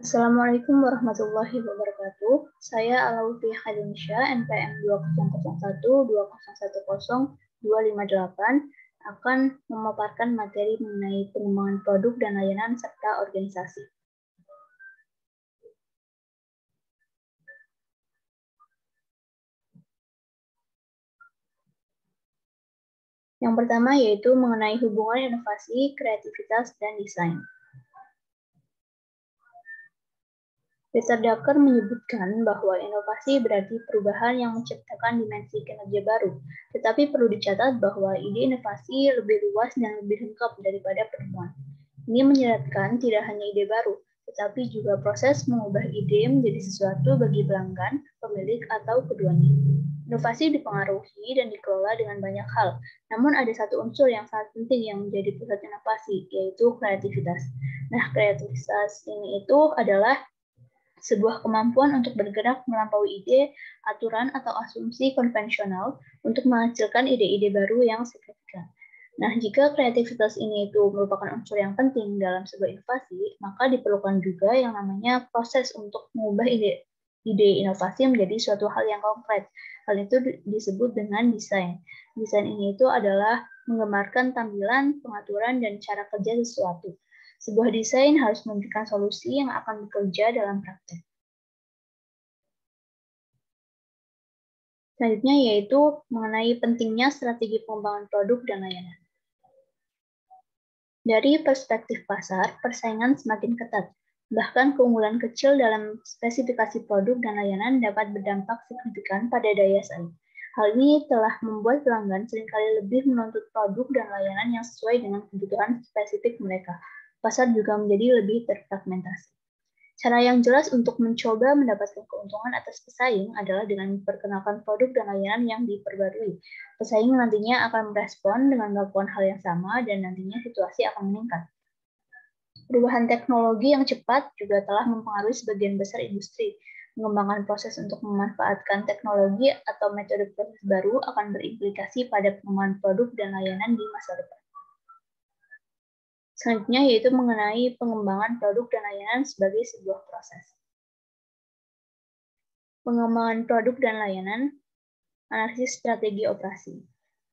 Assalamualaikum warahmatullahi wabarakatuh. Saya Alaufiah Khadinsya, NPM 200120102258, akan memaparkan materi mengenai pengembangan produk dan layanan serta organisasi. Yang pertama yaitu mengenai hubungan inovasi, kreativitas, dan desain. Peter Drucker menyebutkan bahwa inovasi berarti perubahan yang menciptakan dimensi kinerja baru, tetapi perlu dicatat bahwa ide inovasi lebih luas dan lebih lengkap daripada penemuan. Ini menyeratkan tidak hanya ide baru, tetapi juga proses mengubah ide menjadi sesuatu bagi pelanggan, pemilik, atau keduanya. Inovasi dipengaruhi dan dikelola dengan banyak hal, namun ada satu unsur yang sangat penting yang menjadi pusat inovasi, yaitu kreativitas. Nah, kreativitas ini itu adalah sebuah kemampuan untuk bergerak melampaui ide, aturan, atau asumsi konvensional untuk menghasilkan ide-ide baru yang signifikan. Nah, jika kreativitas ini itu merupakan unsur yang penting dalam sebuah inovasi, maka diperlukan juga yang namanya proses untuk mengubah ide inovasi menjadi suatu hal yang konkret. Hal itu disebut dengan desain. Desain ini itu adalah menggambarkan tampilan, pengaturan, dan cara kerja sesuatu. Sebuah desain harus memberikan solusi yang akan bekerja dalam praktek. Selanjutnya yaitu mengenai pentingnya strategi pengembangan produk dan layanan. Dari perspektif pasar, persaingan semakin ketat. Bahkan keunggulan kecil dalam spesifikasi produk dan layanan dapat berdampak signifikan pada daya saing. Hal ini telah membuat pelanggan seringkali lebih menuntut produk dan layanan yang sesuai dengan kebutuhan spesifik mereka. Pasar juga menjadi lebih terfragmentasi. Cara yang jelas untuk mencoba mendapatkan keuntungan atas pesaing adalah dengan memperkenalkan produk dan layanan yang diperbarui. Pesaing nantinya akan merespon dengan melakukan hal yang sama dan nantinya situasi akan meningkat. Perubahan teknologi yang cepat juga telah mempengaruhi sebagian besar industri. Mengembangkan proses untuk memanfaatkan teknologi atau metode proses baru akan berimplikasi pada pengembangan produk dan layanan di masa depan. Selanjutnya yaitu mengenai pengembangan produk dan layanan sebagai sebuah proses. Pengembangan produk dan layanan, analisis strategi operasi.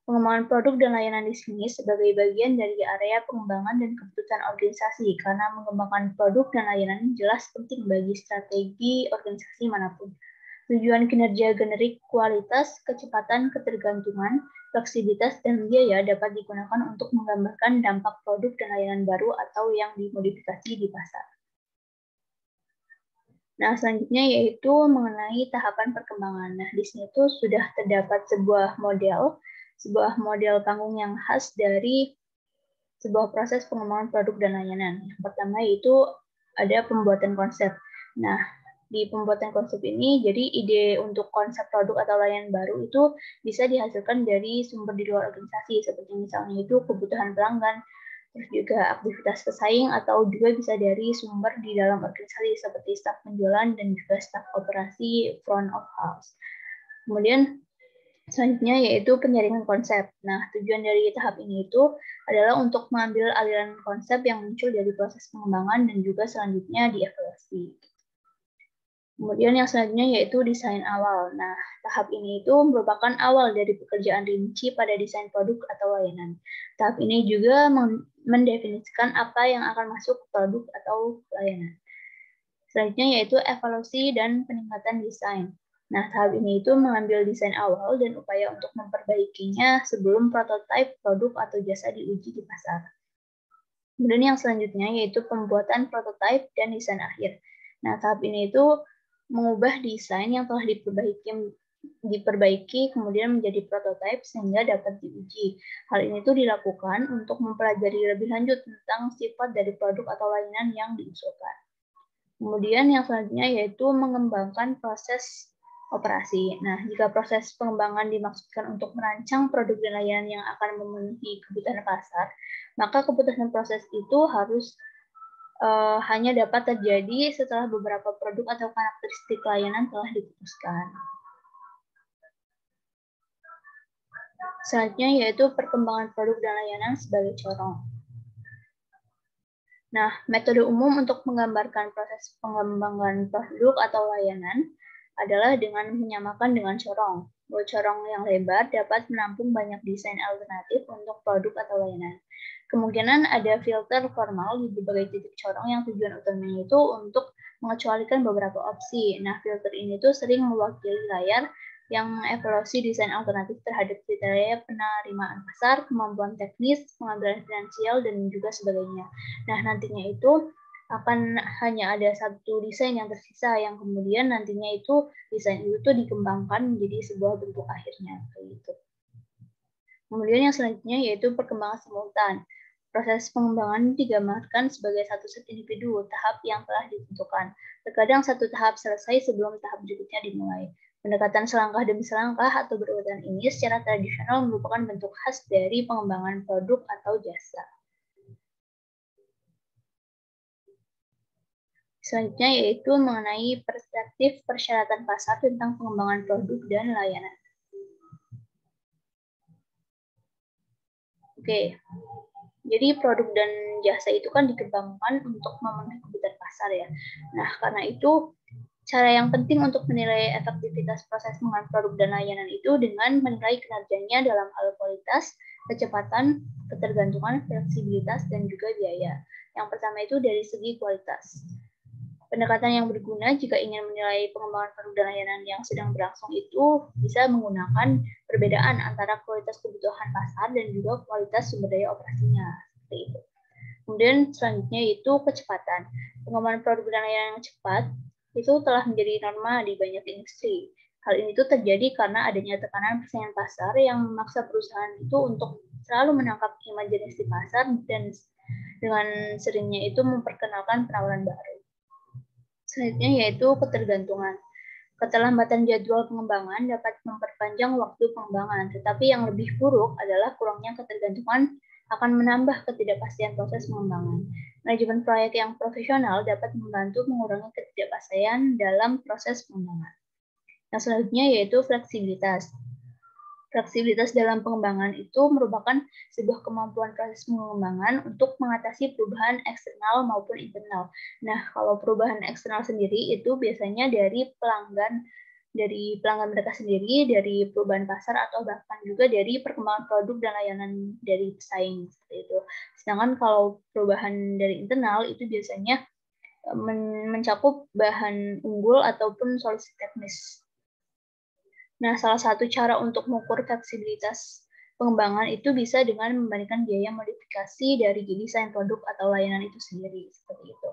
Pengembangan produk dan layanan di sini sebagai bagian dari area pengembangan dan keputusan organisasi karena mengembangkan produk dan layanan jelas penting bagi strategi organisasi manapun. Tujuan kinerja generik, kualitas, kecepatan, ketergantungan, fleksibilitas, dan biaya dapat digunakan untuk menggambarkan dampak produk dan layanan baru atau yang dimodifikasi di pasar. Nah, selanjutnya yaitu mengenai tahapan perkembangan. Nah, di sini tuh sudah terdapat sebuah model panggung yang khas dari sebuah proses pengembangan produk dan layanan. Yang pertama yaitu ada pembuatan konsep. Nah, di pembuatan konsep ini, jadi ide untuk konsep produk atau layanan baru itu bisa dihasilkan dari sumber di luar organisasi, seperti misalnya itu kebutuhan pelanggan, terus juga aktivitas pesaing, atau juga bisa dari sumber di dalam organisasi seperti staf penjualan dan juga staf operasi front of house. Kemudian selanjutnya yaitu penjaringan konsep. Nah, tujuan dari tahap ini itu adalah untuk mengambil aliran konsep yang muncul dari proses pengembangan dan juga selanjutnya dievaluasi. Kemudian yang selanjutnya yaitu desain awal. Nah, tahap ini itu merupakan awal dari pekerjaan rinci pada desain produk atau layanan. Tahap ini juga mendefinisikan apa yang akan masuk ke produk atau layanan. Selanjutnya yaitu evaluasi dan peningkatan desain. Nah, tahap ini itu mengambil desain awal dan upaya untuk memperbaikinya sebelum prototipe produk atau jasa diuji di pasar. Kemudian yang selanjutnya yaitu pembuatan prototipe dan desain akhir. Nah, tahap ini itu mengubah desain yang telah diperbaiki kemudian menjadi prototipe sehingga dapat diuji. Hal ini tuh dilakukan untuk mempelajari lebih lanjut tentang sifat dari produk atau layanan yang diusulkan. Kemudian yang selanjutnya yaitu mengembangkan proses operasi. Nah, jika proses pengembangan dimaksudkan untuk merancang produk dan layanan yang akan memenuhi kebutuhan pasar, maka keputusan proses itu harus hanya dapat terjadi setelah beberapa produk atau karakteristik layanan telah diputuskan. Selanjutnya yaitu perkembangan produk dan layanan sebagai corong. Nah, metode umum untuk menggambarkan proses pengembangan produk atau layanan adalah dengan menyamakan dengan corong. Bahwa corong yang lebar dapat menampung banyak desain alternatif untuk produk atau layanan. Kemungkinan ada filter formal di berbagai titik corong yang tujuan utamanya itu untuk mengecualikan beberapa opsi. Nah, filter ini tuh sering mewakili layar yang evaluasi desain alternatif terhadap kriteria penerimaan pasar, kemampuan teknis, pengambilan finansial, dan juga sebagainya. Nah, nantinya itu akan hanya ada satu desain yang tersisa yang kemudian nantinya itu desain itu tuh dikembangkan menjadi sebuah bentuk akhirnya gitu. Kemudian yang selanjutnya yaitu perkembangan simultan. Proses pengembangan digambarkan sebagai satu set individu tahap yang telah ditentukan. Terkadang satu tahap selesai sebelum tahap berikutnya dimulai. Pendekatan selangkah demi selangkah atau berurutan ini secara tradisional merupakan bentuk khas dari pengembangan produk atau jasa. Selanjutnya yaitu mengenai perspektif persyaratan pasar tentang pengembangan produk dan layanan. Oke, jadi produk dan jasa itu kan dikembangkan untuk memenuhi kebutuhan pasar ya. Nah, karena itu cara yang penting untuk menilai efektivitas proses pengembangan produk dan layanan itu dengan menilai kinerjanya dalam hal kualitas, kecepatan, ketergantungan, fleksibilitas, dan juga biaya. Yang pertama itu dari segi kualitas. Pendekatan yang berguna jika ingin menilai pengembangan produk dan layanan yang sedang berlangsung itu bisa menggunakan perbedaan antara kualitas kebutuhan pasar dan juga kualitas sumber daya operasinya. Seperti itu. Kemudian selanjutnya itu kecepatan. Pengembangan produk dan layanan yang cepat itu telah menjadi norma di banyak industri. Hal ini tuh terjadi karena adanya tekanan persaingan pasar yang memaksa perusahaan itu untuk selalu menangkap imajinasi pasar dan dengan seringnya itu memperkenalkan penawaran baru. Selanjutnya yaitu ketergantungan. Keterlambatan jadwal pengembangan dapat memperpanjang waktu pengembangan, tetapi yang lebih buruk adalah kurangnya ketergantungan akan menambah ketidakpastian proses pengembangan. Manajemen proyek yang profesional dapat membantu mengurangi ketidakpastian dalam proses pengembangan. Yang selanjutnya yaitu fleksibilitas. Fleksibilitas dalam pengembangan itu merupakan sebuah kemampuan proses pengembangan untuk mengatasi perubahan eksternal maupun internal. Nah, kalau perubahan eksternal sendiri itu biasanya dari pelanggan mereka sendiri, dari perubahan pasar, atau bahkan juga dari perkembangan produk dan layanan dari pesaing seperti itu. Sedangkan kalau perubahan dari internal itu biasanya mencakup bahan unggul ataupun solusi teknis. Nah, salah satu cara untuk mengukur fleksibilitas pengembangan itu bisa dengan membandingkan biaya modifikasi dari desain produk atau layanan itu sendiri, seperti itu.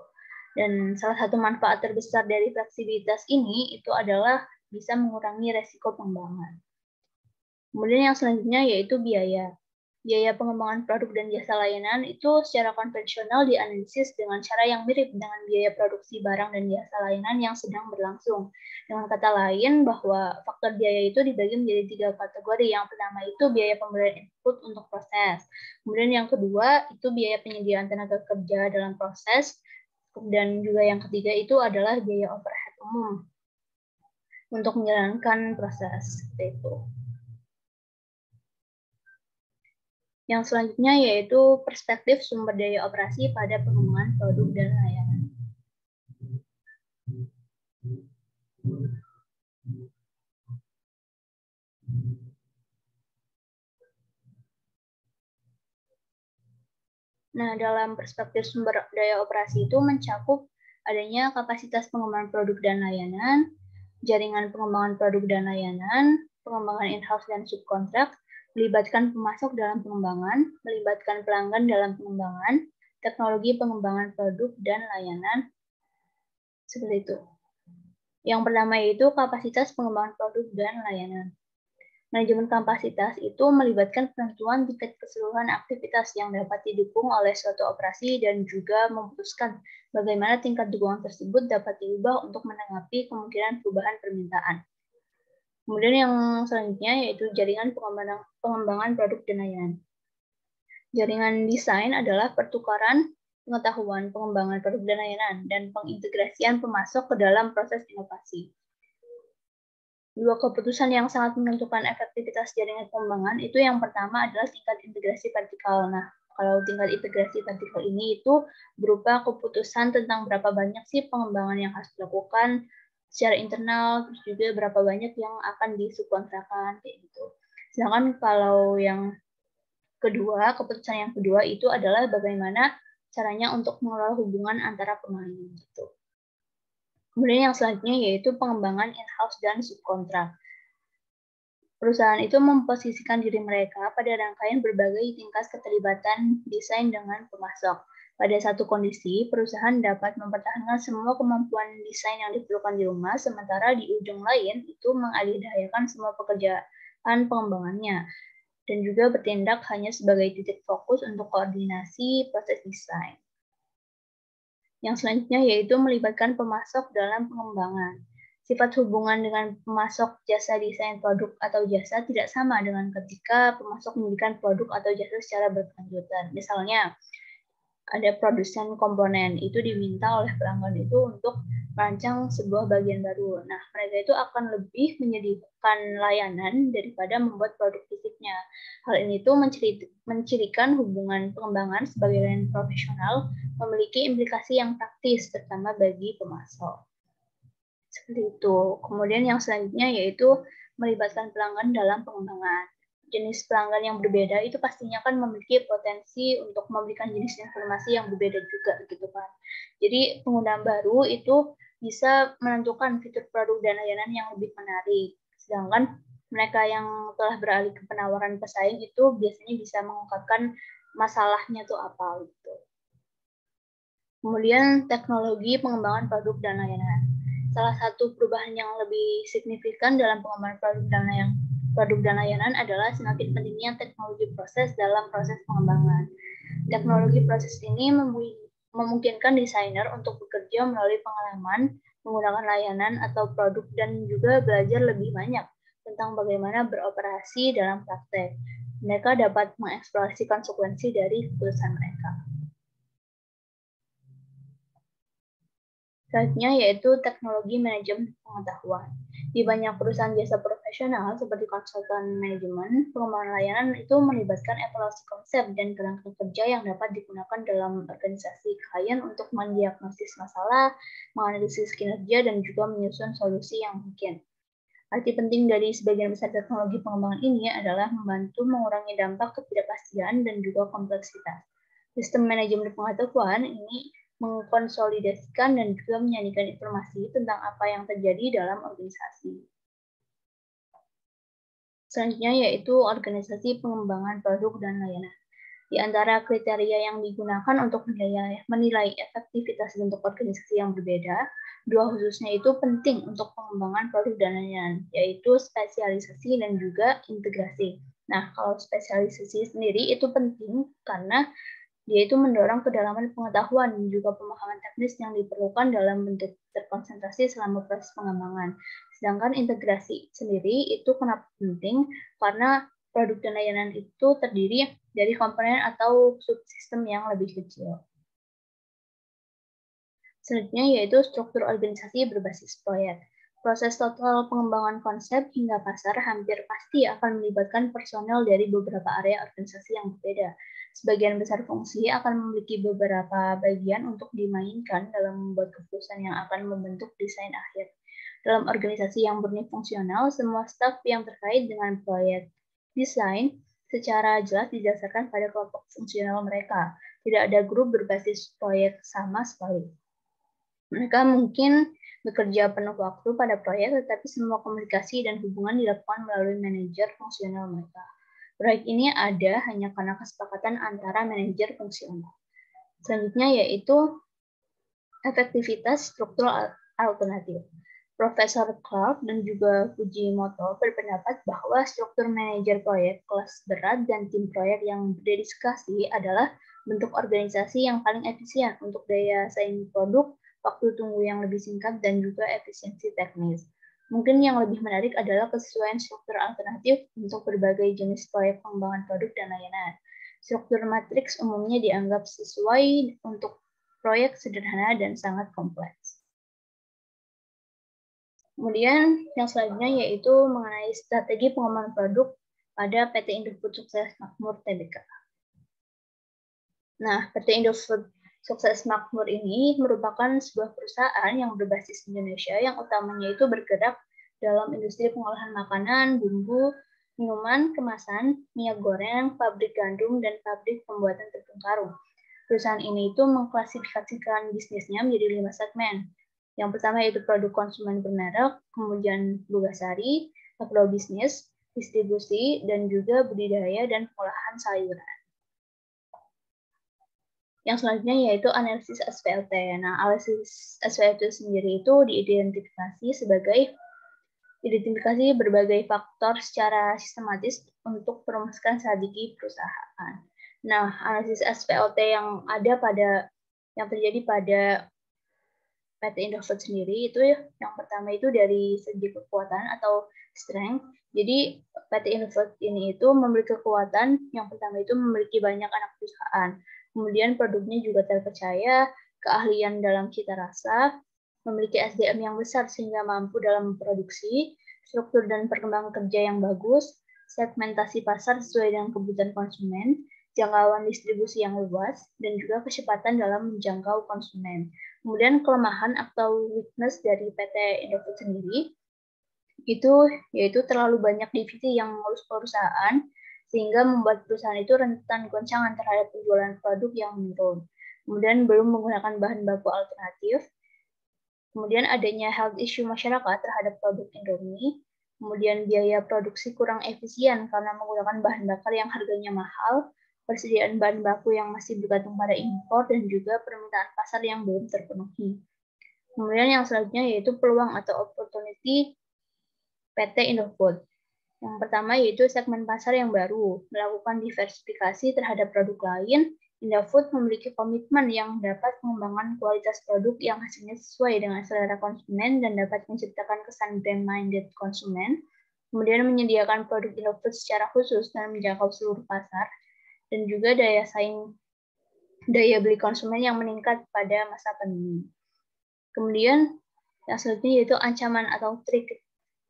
Dan salah satu manfaat terbesar dari fleksibilitas ini itu adalah bisa mengurangi resiko pengembangan. Kemudian yang selanjutnya yaitu biaya. Biaya pengembangan produk dan jasa layanan itu secara konvensional dianalisis dengan cara yang mirip dengan biaya produksi barang dan jasa layanan yang sedang berlangsung. Dengan kata lain, bahwa faktor biaya itu dibagi menjadi 3 kategori. Yang pertama itu biaya pemberian input untuk proses. Kemudian yang kedua itu biaya penyediaan tenaga kerja dalam proses. Dan juga yang ketiga itu adalah biaya overhead umum untuk menjalankan proses. Itu. Yang selanjutnya yaitu perspektif sumber daya operasi pada pengembangan produk dan layanan. Nah, dalam perspektif sumber daya operasi itu mencakup adanya kapasitas pengembangan produk dan layanan, jaringan pengembangan produk dan layanan, pengembangan in-house dan subkontrak, melibatkan pemasok dalam pengembangan, melibatkan pelanggan dalam pengembangan, teknologi pengembangan produk dan layanan, seperti itu. Yang pertama yaitu kapasitas pengembangan produk dan layanan. Manajemen kapasitas itu melibatkan penentuan tingkat keseluruhan aktivitas yang dapat didukung oleh suatu operasi dan juga memutuskan bagaimana tingkat dukungan tersebut dapat diubah untuk menanggapi kemungkinan perubahan permintaan. Kemudian yang selanjutnya yaitu jaringan pengembangan produk dan layanan. Jaringan desain adalah pertukaran pengetahuan pengembangan produk dan layanan dan pengintegrasian pemasok ke dalam proses inovasi. Dua keputusan yang sangat menentukan efektivitas jaringan pengembangan itu yang pertama adalah tingkat integrasi vertikal. Nah, Kalau tingkat integrasi vertikal ini itu berupa keputusan tentang berapa banyak sih pengembangan yang harus dilakukan secara internal, terus juga berapa banyak yang akan disubkontrakkan kayak gitu. Sedangkan kalau yang kedua, keputusan yang kedua itu adalah bagaimana caranya untuk mengelola hubungan antara pemain gitu. Kemudian yang selanjutnya yaitu pengembangan in-house dan subkontrak. Perusahaan itu memposisikan diri mereka pada rangkaian berbagai tingkat keterlibatan desain dengan pemasok. Pada satu kondisi, perusahaan dapat mempertahankan semua kemampuan desain yang diperlukan di rumah, sementara di ujung lain itu mengalihdayakan semua pekerjaan pengembangannya, dan juga bertindak hanya sebagai titik fokus untuk koordinasi proses desain. Yang selanjutnya yaitu melibatkan pemasok dalam pengembangan. Sifat hubungan dengan pemasok jasa desain produk atau jasa tidak sama dengan ketika pemasok memberikan produk atau jasa secara berkelanjutan. Misalnya, ada produsen komponen, itu diminta oleh pelanggan itu untuk merancang sebuah bagian baru. Nah, mereka itu akan lebih menyediakan layanan daripada membuat produk fisiknya. Hal ini tuh mencirikan hubungan pengembangan sebagai layanan profesional memiliki implikasi yang praktis, terutama bagi pemasok. Seperti itu. Kemudian yang selanjutnya yaitu melibatkan pelanggan dalam pengembangan. Jenis pelanggan yang berbeda itu pastinya kan memiliki potensi untuk memberikan jenis informasi yang berbeda juga gitu kan. Jadi penggunaan baru itu bisa menentukan fitur produk dan layanan yang lebih menarik. Sedangkan mereka yang telah beralih ke penawaran pesaing itu biasanya bisa mengungkapkan masalahnya tuh apa gitu. Kemudian teknologi pengembangan produk dan layanan. Salah satu perubahan yang lebih signifikan dalam pengembangan produk dan layanan adalah semakin pentingnya teknologi proses dalam proses pengembangan. Teknologi proses ini memungkinkan desainer untuk bekerja melalui pengalaman, menggunakan layanan atau produk, dan juga belajar lebih banyak tentang bagaimana beroperasi dalam praktek. Mereka dapat mengeksplorasi konsekuensi dari keputusan mereka. Selanjutnya yaitu teknologi manajemen pengetahuan. Di banyak perusahaan jasa profesional seperti konsultan manajemen, pengembangan layanan itu melibatkan evaluasi konsep dan kerangka kerja yang dapat digunakan dalam organisasi klien untuk mendiagnosis masalah, menganalisis kinerja, dan juga menyusun solusi yang mungkin. Arti penting dari sebagian besar teknologi pengembangan ini adalah membantu mengurangi dampak ketidakpastian dan juga kompleksitas. Sistem manajemen pengetahuan ini mengkonsolidasikan dan juga menyanyikan informasi tentang apa yang terjadi dalam organisasi. Selanjutnya yaitu organisasi pengembangan produk dan layanan. Di antara kriteria yang digunakan untuk menilai efektivitas bentuk organisasi yang berbeda, dua khususnya itu penting untuk pengembangan produk dan layanan, yaitu spesialisasi dan juga integrasi. Nah, kalau spesialisasi sendiri itu penting karena dia itu mendorong kedalaman pengetahuan dan juga pemahaman teknis yang diperlukan dalam bentuk terkonsentrasi selama proses pengembangan. Sedangkan integrasi sendiri itu kenapa penting? Karena produk dan layanan itu terdiri dari komponen atau subsistem yang lebih kecil. Selanjutnya yaitu struktur organisasi berbasis proyek. Proses total pengembangan konsep hingga pasar hampir pasti akan melibatkan personel dari beberapa area organisasi yang berbeda. Sebagian besar fungsi akan memiliki beberapa bagian untuk dimainkan dalam membuat keputusan yang akan membentuk desain akhir. Dalam organisasi yang murni fungsional, semua staf yang terkait dengan proyek desain secara jelas didasarkan pada kelompok fungsional mereka. Tidak ada grup berbasis proyek sama sekali. Mereka mungkin bekerja penuh waktu pada proyek, tetapi semua komunikasi dan hubungan dilakukan melalui manajer fungsional mereka. Proyek ini ada hanya karena kesepakatan antara manajer fungsional. Selanjutnya yaitu efektivitas struktur alternatif. Profesor Clark dan juga Fujimoto berpendapat bahwa struktur manajer proyek kelas berat dan tim proyek yang berdedikasi adalah bentuk organisasi yang paling efisien untuk daya saing produk, waktu tunggu yang lebih singkat, dan juga efisiensi teknis. Mungkin yang lebih menarik adalah kesesuaian struktur alternatif untuk berbagai jenis proyek pengembangan produk dan layanan. Struktur matriks umumnya dianggap sesuai untuk proyek sederhana dan sangat kompleks. Kemudian yang selanjutnya yaitu mengenai strategi pengembangan produk pada PT Indofood Sukses Makmur Tbk. Nah, PT Indofood Sukses Makmur ini merupakan sebuah perusahaan yang berbasis Indonesia yang utamanya itu bergerak dalam industri pengolahan makanan, bumbu, minuman, kemasan, minyak goreng, pabrik gandum, dan pabrik pembuatan tepung karung. Perusahaan ini itu mengklasifikasikan bisnisnya menjadi 5 segmen. Yang pertama yaitu produk konsumen bermerek, kemudian Bugasari, agrobisnis, distribusi, dan juga budidaya dan pengolahan sayuran. Yang selanjutnya yaitu analisis SPLT. Nah, analisis SPLT sendiri itu identifikasi berbagai faktor secara sistematis untuk merumuskan strategi perusahaan. Nah, analisis SPLT yang terjadi pada PT Indofood sendiri itu yang pertama itu dari segi kekuatan atau strength. Jadi PT Indofood ini itu memiliki kekuatan yang pertama itu memiliki banyak anak perusahaan. Kemudian produknya juga terpercaya, keahlian dalam cita rasa, memiliki SDM yang besar sehingga mampu dalam memproduksi, struktur dan perkembangan kerja yang bagus, segmentasi pasar sesuai dengan kebutuhan konsumen, jangkauan distribusi yang luas, dan juga kecepatan dalam menjangkau konsumen. Kemudian kelemahan atau weakness dari PT Indofood sendiri itu yaitu terlalu banyak divisi yang mengurus perusahaan sehingga membuat perusahaan itu rentan goncangan terhadap penjualan produk yang menurun. Kemudian belum menggunakan bahan baku alternatif. Kemudian adanya health issue masyarakat terhadap produk Indomie. Kemudian biaya produksi kurang efisien karena menggunakan bahan bakar yang harganya mahal, persediaan bahan baku yang masih bergantung pada impor, dan juga permintaan pasar yang belum terpenuhi. Kemudian yang selanjutnya yaitu peluang atau opportunity PT Indofood. Yang pertama yaitu segmen pasar yang baru, melakukan diversifikasi terhadap produk lain. Indofood memiliki komitmen yang dapat mengembangkan kualitas produk yang hasilnya sesuai dengan selera konsumen dan dapat menciptakan kesan brand-minded konsumen. Kemudian menyediakan produk Indofood secara khusus dan menjangkau seluruh pasar. Dan juga daya beli konsumen yang meningkat pada masa pandemi. Kemudian yang selanjutnya yaitu ancaman atau trik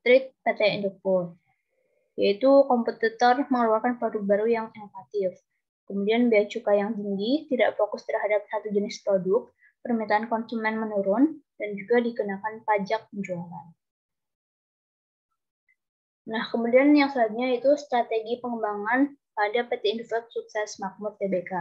PT Indofood, yaitu kompetitor mengeluarkan produk baru yang inovatif. Kemudian biaya cukai yang tinggi, tidak fokus terhadap satu jenis produk, permintaan konsumen menurun, dan juga dikenakan pajak penjualan. Nah, kemudian yang selanjutnya itu strategi pengembangan pada PT Indofood Sukses Makmur Tbk.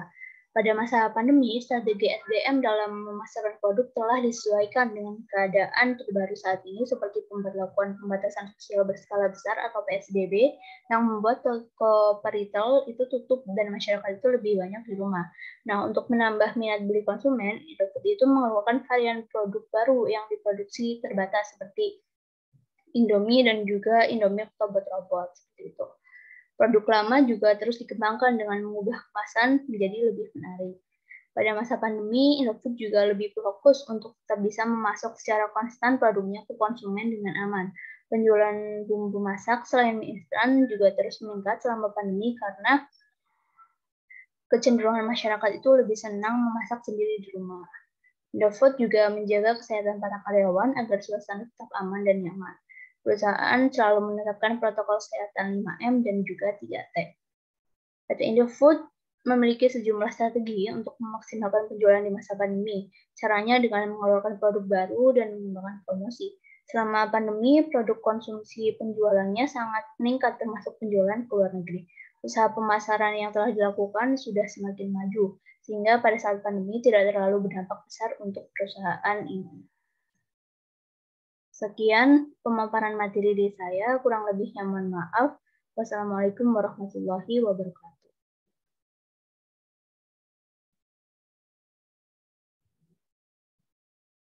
Pada masa pandemi, strategi SDM dalam memasarkan produk telah disesuaikan dengan keadaan terbaru saat ini seperti pemberlakuan pembatasan sosial berskala besar atau PSBB yang membuat toko retail itu tutup dan masyarakat itu lebih banyak di rumah. Nah, untuk menambah minat beli konsumen, Indofood itu mengeluarkan varian produk baru yang diproduksi terbatas seperti Indomie dan juga Indomie robot seperti itu. Produk lama juga terus dikembangkan dengan mengubah kemasan menjadi lebih menarik. Pada masa pandemi, Indofood juga lebih fokus untuk tetap bisa memasok secara konstan produknya ke konsumen dengan aman. Penjualan bumbu masak selain mie instan juga terus meningkat selama pandemi karena kecenderungan masyarakat itu lebih senang memasak sendiri di rumah. Indofood juga menjaga kesehatan para karyawan agar suasana tetap aman dan nyaman. Perusahaan selalu menerapkan protokol kesehatan 5M dan juga 3T. PT Indofood memiliki sejumlah strategi untuk memaksimalkan penjualan di masa pandemi. Caranya dengan mengeluarkan produk baru dan mengembangkan promosi. Selama pandemi, produk konsumsi penjualannya sangat meningkat termasuk penjualan ke luar negeri. Usaha pemasaran yang telah dilakukan sudah semakin maju, sehingga pada saat pandemi tidak terlalu berdampak besar untuk perusahaan ini. Sekian pemaparan materi dari saya, kurang lebihnya mohon maaf. Wassalamualaikum warahmatullahi wabarakatuh.